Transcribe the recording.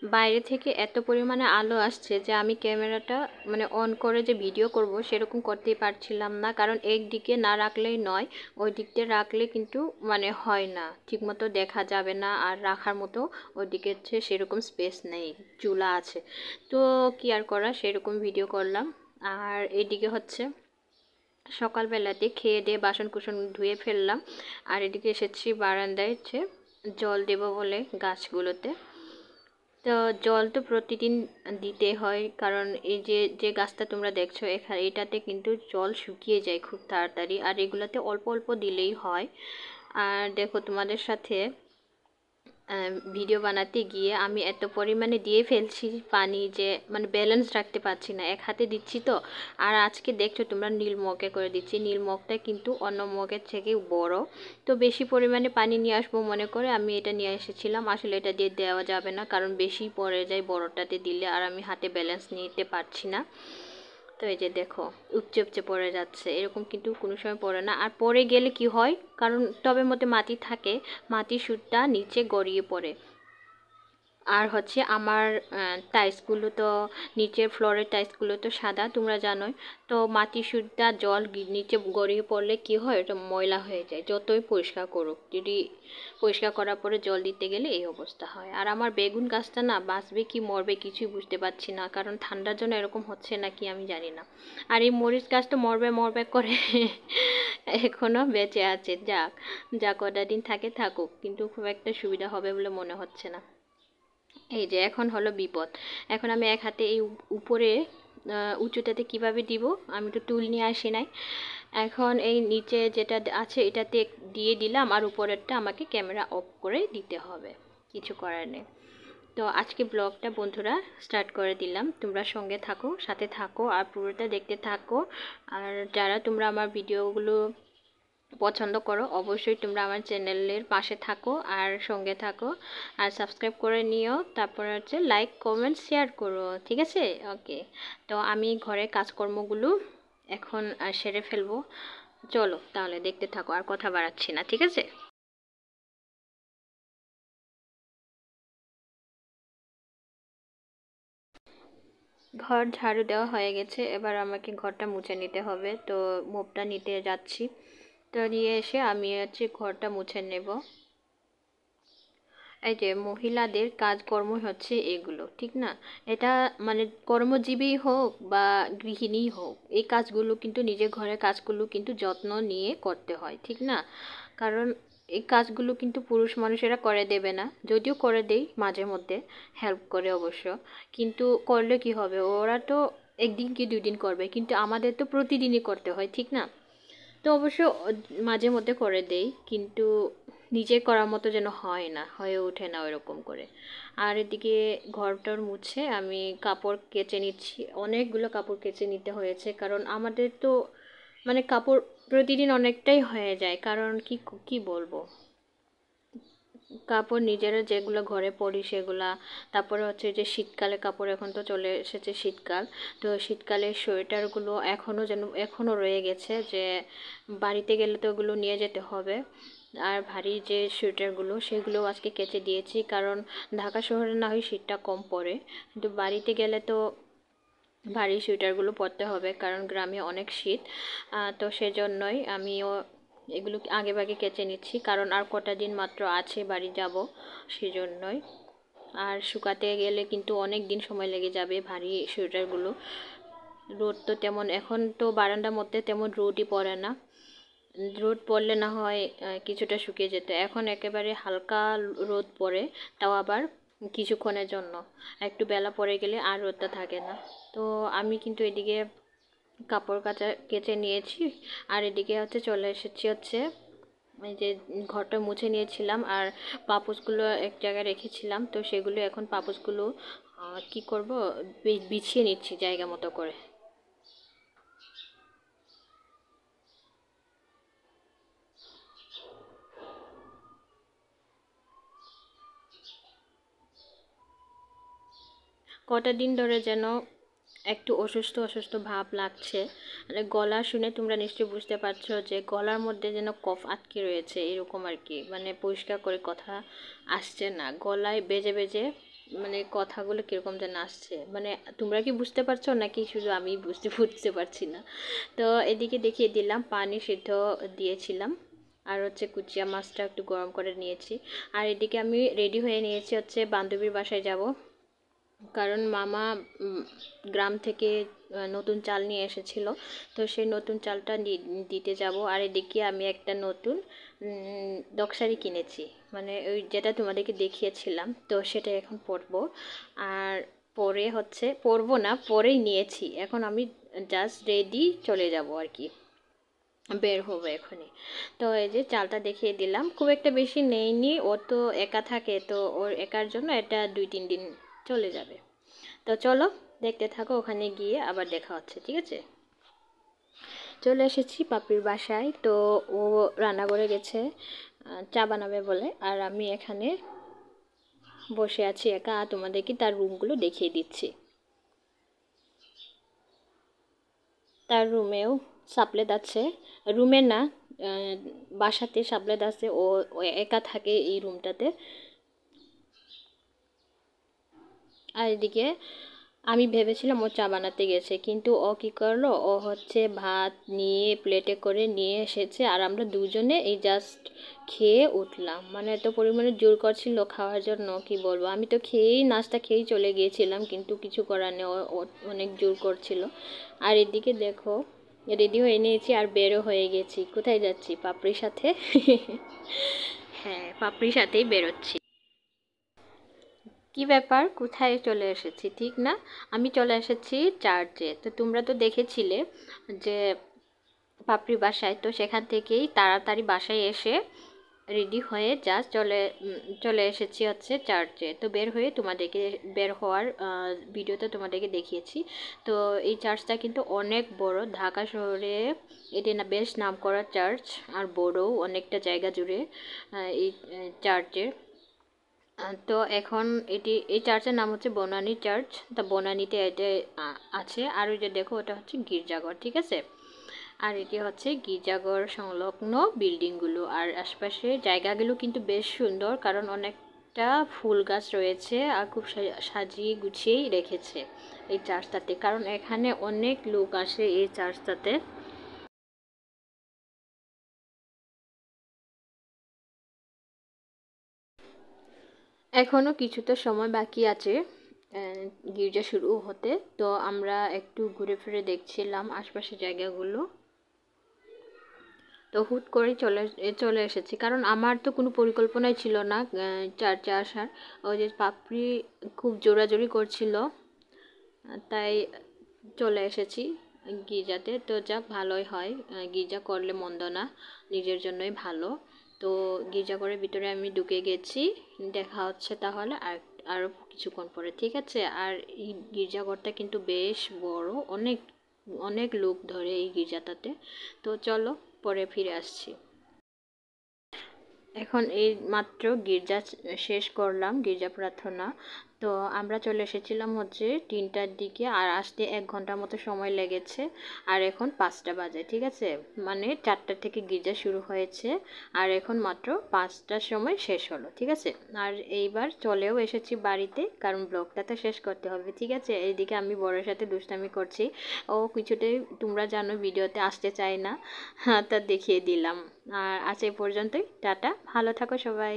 বাইরে থেকে এত পরিমাণে আলো আসছে যে আমি ক্যামেরাটা মানে অন করে যে ভিডিও করব সেরকম করতেই পারছিলাম না, কারণ একদিকে না রাখলেই নয়, ওই দিক দিয়ে রাখলে কিন্তু মানে হয় না, ঠিকমতো দেখা যাবে না, আর রাখার মতো ওইদিকে হচ্ছে সেরকম স্পেস নেই, চুলা আছে। তো কি আর করা, সেরকম ভিডিও করলাম। আর এদিকে হচ্ছে সকালবেলাতে খেয়ে দিয়ে বাসন কুসন ধুয়ে ফেললাম, আর এদিকে এসেছি বারান্দায় হচ্ছে জল দেব বলে গাছগুলোতে। তো জল তো প্রতিদিন দিতে হয়, কারণ এই যে যে গাছটা তোমরা দেখছো এখানে এটাতে কিন্তু জল শুকিয়ে যায় খুব তাড়াতাড়ি, আর এগুলোতে অল্প অল্প দিলেই হয়। আর দেখো তোমাদের সাথে ভিডিও বানাতে গিয়ে আমি এত পরিমাণে দিয়ে ফেলছি পানি যে মানে ব্যালেন্স রাখতে পারছি না, এক হাতে দিচ্ছি তো। আর আজকে দেখছো তোমরা নীল মগে করে দিচ্ছি, নীল মগটা কিন্তু অন্য মগের থেকে বড়, তো বেশি পরিমাণে পানি নিয়ে আসবো মনে করে আমি এটা নিয়ে এসেছিলাম। আসলে এটা দিয়ে দেওয়া যাবে না, কারণ বেশি পড়ে যায় বড়টাতে দিলে, আর আমি হাতে ব্যালেন্স নিতে পারছি না। তো এই যে দেখো উপচে উপচে পড়ে যাচ্ছে, এরকম কিন্তু কোনো সময় পড়ে না, আর পড়ে গেলে কি হয়, কারণ টবের মধ্যে মাটি থাকে, মাটির সুরটা নিচে গড়িয়ে পড়ে। আর হচ্ছে আমার টাইলসগুলো তো নিচের ফ্লোরের টাইলসগুলো তো সাদা তোমরা জানোই, তো মাটি সুদ্ধা জল নিচে গড়িয়ে পড়লে কি হয়, ওটা ময়লা হয়ে যায় যতই পরিষ্কার করুক, যদি পরিষ্কার করার পরে জল দিতে গেলে এই অবস্থা হয়। আর আমার বেগুন গাছটা না বাঁচবে কি মরবে কিছুই বুঝতে পারছি না, কারণ ঠান্ডার জন্য এরকম হচ্ছে নাকি আমি জানি না। আর এই মরিচ গাছটা মরবে মরবে করে এখনো বেঁচে আছে, যাক যা কটা দিন থাকে থাকুক, কিন্তু খুব একটা সুবিধা হবে বলে মনে হচ্ছে না। এই যে এখন হলো বিপদ, এখন আমি এক হাতে এই উপরে উঁচুটাতে কিভাবে দিব, আমি তো টুল নিয়ে আসি নাই। এখন এই নিচে যেটা আছে এটাতে দিয়ে দিলাম, আর উপরেরটা আমাকে ক্যামেরা অফ করে দিতে হবে, কিছু করার নেই। তো আজকে ব্লগটা বন্ধুরা স্টার্ট করে দিলাম, তোমরা সঙ্গে থাকো, সাথে থাকো, আর পুরোটা দেখতে থাকো। আর যারা তোমরা আমার ভিডিওগুলো পছন্দ করো অবশ্যই তোমরা আমার চ্যানেলের পাশে থাকো আর সঙ্গে থাকো, আর সাবস্ক্রাইব করে নিও, তারপর হচ্ছে লাইক কমেন্ট শেয়ার করো, ঠিক আছে? ওকে, তো আমি ঘরের কাজকর্মগুলো এখন সেরে ফেলবো। চলো তাহলে দেখতে থাকো, আর কথা বাড়াচ্ছি না, ঠিক আছে? ঘর ঝাড়ু দেওয়া হয়ে গেছে, এবার আমাকে ঘরটা মুছে নিতে হবে, তো মোপটা নিতে যাচ্ছি। তো নিয়ে এসে আমি হচ্ছে ঘরটা মুছে নেব। এই যে মহিলাদের কাজকর্ম হচ্ছে এগুলো, ঠিক না? এটা মানে কর্মজীবী হোক বা গৃহিণী হোক, এই কাজগুলো কিন্তু নিজের ঘরের কাজগুলো কিন্তু যত্ন নিয়ে করতে হয়, ঠিক না? কারণ এই কাজগুলো কিন্তু পুরুষ মানুষেরা করে দেবে না, যদিও করে দেই মাঝে মধ্যে, হেল্প করে অবশ্য, কিন্তু করলে কি হবে, ওরা তো একদিন কি দুই দিন করবে, কিন্তু আমাদের তো প্রতিদিনই করতে হয়, ঠিক না? তো অবশ্য মাঝে মধ্যে করে দেই, কিন্তু নিজের করার মতো যেন হয় না, হয়ে ওঠে না ওইরকম করে। আর এদিকে ঘরটর মুছে আমি কাপড় কেচে নিচ্ছি, অনেকগুলো কাপড় কেচে নিতে হয়েছে, কারণ আমাদের তো মানে কাপড় প্রতিদিন অনেকটাই হয়ে যায়, কারণ কি কি বলবো, কাপড় নিজেরা যেগুলো ঘরে পরি সেগুলা, তারপরে হচ্ছে যে শীতকালে কাপড়, এখন তো চলে এসেছে শীতকাল, তো শীতকালের সোয়েটারগুলো এখনও রয়ে গেছে, যে বাড়িতে গেলে তো ওগুলো নিয়ে যেতে হবে। আর ভারী যে সোয়েটারগুলো সেগুলো আজকে কেচে দিয়েছি, কারণ ঢাকা শহরে না হয় শীতটা কম পড়ে, কিন্তু বাড়িতে গেলে তো ভারী সোয়েটারগুলো পরতে হবে, কারণ গ্রামে অনেক শীত। তো সেজন্যই আমিও এগুলো আগেভাগে কেচে নিচ্ছি, কারণ আর কটা দিন মাত্র আছে বাড়ি যাব, সেজন্যই। আর শুকাতে গেলে কিন্তু অনেক দিন সময় লেগে যাবে ভারী সোয়েটারগুলো। রোদ তো তেমন, এখন তো বারান্দার মধ্যে তেমন রোদই পড়ে না, রোদ পড়লে না হয় কিছুটা শুকিয়ে যেত, এখন একেবারে হালকা রোদ পড়ে, তাও আবার কিছুক্ষণের জন্য, একটু বেলা পড়ে গেলে আর রোদটা থাকে না। তো আমি কিন্তু এদিকে কাপড় কাচা কেচে নিয়েছি, আর এদিকে হচ্ছে চলে এসেছি হচ্ছে এই যে ঘরটা মুছে নিয়েছিলাম, আর পাপোশগুলো এক জায়গায় রেখেছিলাম, তো সেগুলো এখন পাপোশগুলো কি করব, বিছিয়ে নিচ্ছি জায়গা মতো করে। কটা দিন ধরে যেন একটু অসুস্থ অসুস্থ ভাব লাগছে, মানে গলা শুনে তোমরা নিশ্চয়ই বুঝতে পারছো যে গলার মধ্যে যেন কফ আটকে রয়েছে, এরকম আর কি, মানে পরিষ্কার করে কথা আসছে না, গলায় বেজে বেজে মানে কথাগুলো কীরকম যেন আসছে, মানে তোমরা কি বুঝতে পারছো নাকি শুধু আমি বুঝতে পারছি না। তো এদিকে দেখিয়ে দিলাম পানি সিদ্ধ দিয়েছিলাম, আর হচ্ছে কুচিয়া মাছটা একটু গরম করে নিয়েছি। আর এদিকে আমি রেডি হয়ে নিয়েছি, হচ্ছে বান্ধবীর বাসায় যাব, কারণ মামা গ্রাম থেকে নতুন চাল নিয়ে এসেছিল। তো সেই নতুন চালটা দিতে যাব। আর এদিকে আমি একটা নতুন দক্সারি কিনেছি, মানে ওই যেটা তোমাদেরকে দেখিয়েছিলাম, তো সেটা এখন পরবো। আর পরে হচ্ছে পরবো না, পরেই নিয়েছি, এখন আমি জাস্ট রেডি চলে যাব আর কি, বের হবো এখনই। তো এই যে চালটা দেখিয়ে দিলাম, খুব একটা বেশি নেইনি, ও তো একা থাকে, তো ওর একার জন্য এটা 2-3 দিন চলে যাবে। তো চলো দেখতে থাকো, ওখানে গিয়ে আবার দেখা হচ্ছে, ঠিক আছে। চলে এসেছি পাপির বাসায়, তো ও রান্না করে গেছে চা বানাবে বলে, আর আমি এখানে বসে আছি একা, তোমাদেরকে তার রুমগুলো দেখিয়ে দিচ্ছি। তার রুমেও সাপলেদ আছে, রুমে না বাসাতে সাপলেদ আছে, ও একা থাকে এই রুমটাতে। আর এদিকে আমি ভেবেছিলাম ও চা বানাতে গেছে, কিন্তু ও কী করলো, ও হচ্ছে ভাত নিয়ে প্লেটে করে নিয়ে এসেছে, আর আমরা দুজনে এই জাস্ট খেয়ে উঠলাম, মানে এত পরিমাণে জোর করছিল খাওয়ার জন্য কি বলবো। আমি তো খেয়েই নাস্তা খেয়েই চলে গিয়েছিলাম, কিন্তু কিছু করার নেই, ও অনেক জোর করছিল। আর এদিকে দেখো রেডি হয়ে নিয়েছি আর বেরো হয়ে গেছি। কোথায় যাচ্ছি? পাপড়ির সাথে। হ্যাঁ, পাপড়ির সাথেই বেরোচ্ছি। কি ব্যাপার, কোথায় চলে এসেছি ঠিক না? আমি চলে এসেছি চার্চে। তো তোমরা তো দেখেছিলে যে পাপড়ি বাসায়, তো সেখান থেকেই তাড়াতাড়ি বাসায় এসে রেডি হয়ে জাস্ট চলে এসেছি হচ্ছে চার্চে। তো বের হয়ে তোমাদেরকে বের হওয়ার ভিডিওতে তোমাদেরকে দেখিয়েছি। তো এই চার্চটা কিন্তু অনেক বড়, ঢাকা শহরে এটি না বেশ নামকরা চার্চ, আর বড়ও অনেকটা জায়গা জুড়ে এই চার্চের। তো এখন এই চার্চের নাম হচ্ছে বনানী চার্চ। তা বনানীতে এটা আছে। আর ওই যে দেখো ওটা হচ্ছে গির্জাঘর, ঠিক আছে। আর এটি হচ্ছে গির্জাঘর সংলগ্ন বিল্ডিংগুলো, আর আশপাশে জায়গাগুলো কিন্তু বেশ সুন্দর, কারণ অনেকটা ফুল গাছ রয়েছে, আর খুব সাজিয়ে গুছিয়েই রেখেছে এই চার্চটাতে, কারণ এখানে অনেক লোক আসে এই চার্চটাতে। এখনও কিছুটা সময় বাকি আছে গির্জা শুরু হতে। তো আমরা একটু ঘুরে ফিরে দেখছিলাম আশপাশের জায়গাগুলো। তো হুট করেই চলে এসেছি, কারণ আমার তো কোনো পরিকল্পনাই ছিল না চার্চে আসার। ওই যে পাপড়ি খুব জোরাজোরি করছিল, তাই চলে এসেছি গির্জাতে। তো যাক, ভালোই হয়, গির্জা করলে মন্দ না, নিজের জন্যই ভালো। তো গির্জাঘরের ভিতরে আমি ঢুকে গেছি, দেখা হচ্ছে তাহলে আর আরও কিছুক্ষণ পরে, ঠিক আছে। আর এই গির্জাঘরটা কিন্তু বেশ বড়, অনেক অনেক লোক ধরে এই গির্জাটাতে। তো চলো পরে ফিরে আসছি। এখন এই মাত্র গির্জা শেষ করলাম, গির্জা প্রার্থনা। তো আমরা চলে এসেছিলাম হচ্ছে 3টার দিকে, আর আসতে 1 ঘন্টার মতো সময় লেগেছে। আর এখন 5টা বাজে, ঠিক আছে, মানে 4টা থেকে গির্জা শুরু হয়েছে, আর এখন মাত্র 5টার সময় শেষ হলো, ঠিক আছে। আর এইবার চলেও এসেছি বাড়িতে, কারণ ব্লগটা তো শেষ করতে হবে, ঠিক আছে। এইদিকে আমি বড়ের সাথে দুষ্টামি করছি, ও কিছুতেই তোমরা জানো ভিডিওতে আসতে চায় না, হ্যাঁ, তা দেখিয়ে দিলাম। আর আজ এই পর্যন্তই, টাটা, ভালো থাকো সবাই।